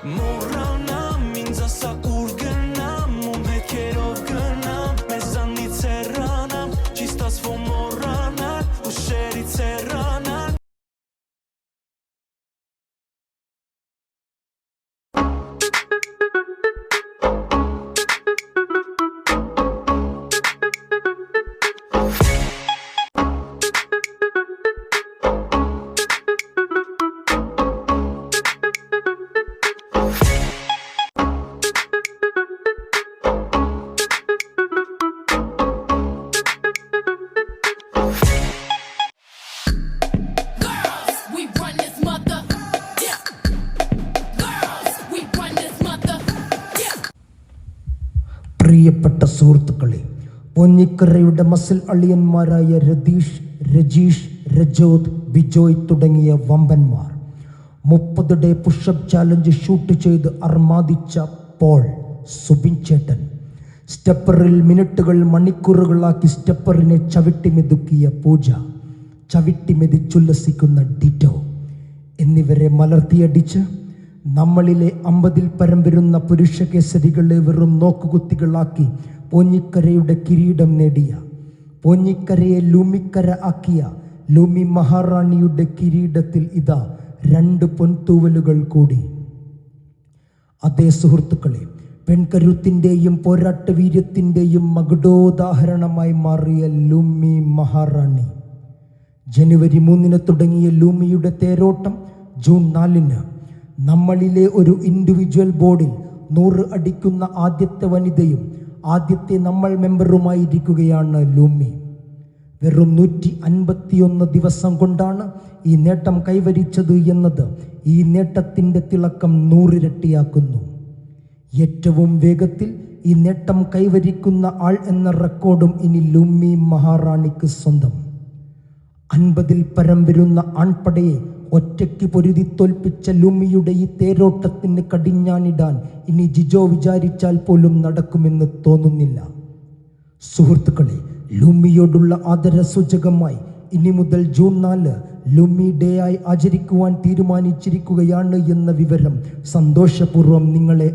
Morana minza sa urgânam un vecher ovgânam mezani cerranam ci sta sfomorana ușeri cerrana. പ്രിയപ്പെട്ട സുഹൃത്തുക്കളെ, പൊന്നിക്കരയുടെ muscle അളിയന്മാരായ Ratheesh, Rajeesh, രജോത്, Bijoy തുടങ്ങിയ വമ്പന്മാർ 30 day pushup challenge shoot ചെയ്ത് അർമാദിച്ച Paul, Subin ചേട്ടൻ, സ്റ്റെപ്പറിൽ മിനിറ്റുകൾ മണിക്കൂറുകളാക്കി സ്റ്റെപ്പറിനെ ചവിട്ടിമെതുക്കിയ പൂജ, ചവിട്ടിമെതിച്ചുല്ലസിക്കുന്ന ditto എന്നിവരെ മലർത്തിയടിച്ച് നമ്മളിലെ 50-ൽ പരം വരുന്ന പുരുഷ കേസരികളെ വെറും നോക്കുകുത്തികളാക്കി പോഞ്ഞിക്കരയുടെ കിരീടം നേടിയ, പോഞ്ഞിക്കരയെ ലൂമിക്കര ആക്കിയ ലൂമി മഹാറാണിയുടെ കിരീടത്തിൽ ഇതാ 2 പൊൻതൂവലുകൾ കൂടി. അതേ സുഹൃത്തുക്കളെ, പെൺകരുത്തിൻ്റെയും പോരാട്ടവീര്യത്തിൻ്റെയും മകുടോദാഹരണമായി മാറിയ ലൂമി മഹാറാണി. ജനുവരി 3 തുടങ്ങിയ ലൂമിയുടെ തേരോട്ടം ജൂൺ 4 നമ്മളിലെ ഒരു ഇൻഡിവിജ്വൽ ബോർഡിൽ 100 അടിക്കുന്ന ആദ്യത്തെ വനിതയും ആദ്യത്തെ നമ്മൾ മെമ്പറുമായിരിക്കുകയാണ് ലൂമി. വെറും 151 ദിവസം കൊണ്ടാണ് ഈ നേട്ടം കൈവരിച്ചത് എന്നത് ഈ നേട്ടത്തിൻ്റെ തിളക്കം 100 ഇരട്ടിയാക്കുന്നു. ഏറ്റവും വേഗത്തിൽ ഈ നേട്ടം കൈവരിക്കുന്ന ആൾ എന്ന റെക്കോർഡും ഇനി ലൂമി മഹാറാണിക്ക് സ്വന്തം. 50-ൽ പരം വരുന്ന ആൺപടയെ ഒറ്റയ്ക്ക് പൊരുതി തോൽപ്പിച്ച ലൂമിയുടെ ഈ തേരോട്ടത്തിന് കടിഞ്ഞാണിടാൻ ഇനി ജിജോ വിചാരിച്ചാൽ പോലും നടക്കുമെന്ന് തോന്നുന്നില്ല. സുഹൃത്തുക്കളെ, ലൂമിയോടുള്ള ആദരസൂചകമായി ഇനി മുതൽ ജൂൺ 4 ലൂമി ഡേ ആയി ആചരിക്കുവാൻ തീരുമാനിച്ചിരിക്കുകയാണ് എന്ന വിവരം സന്തോഷപൂർവ്വം നിങ്ങളെ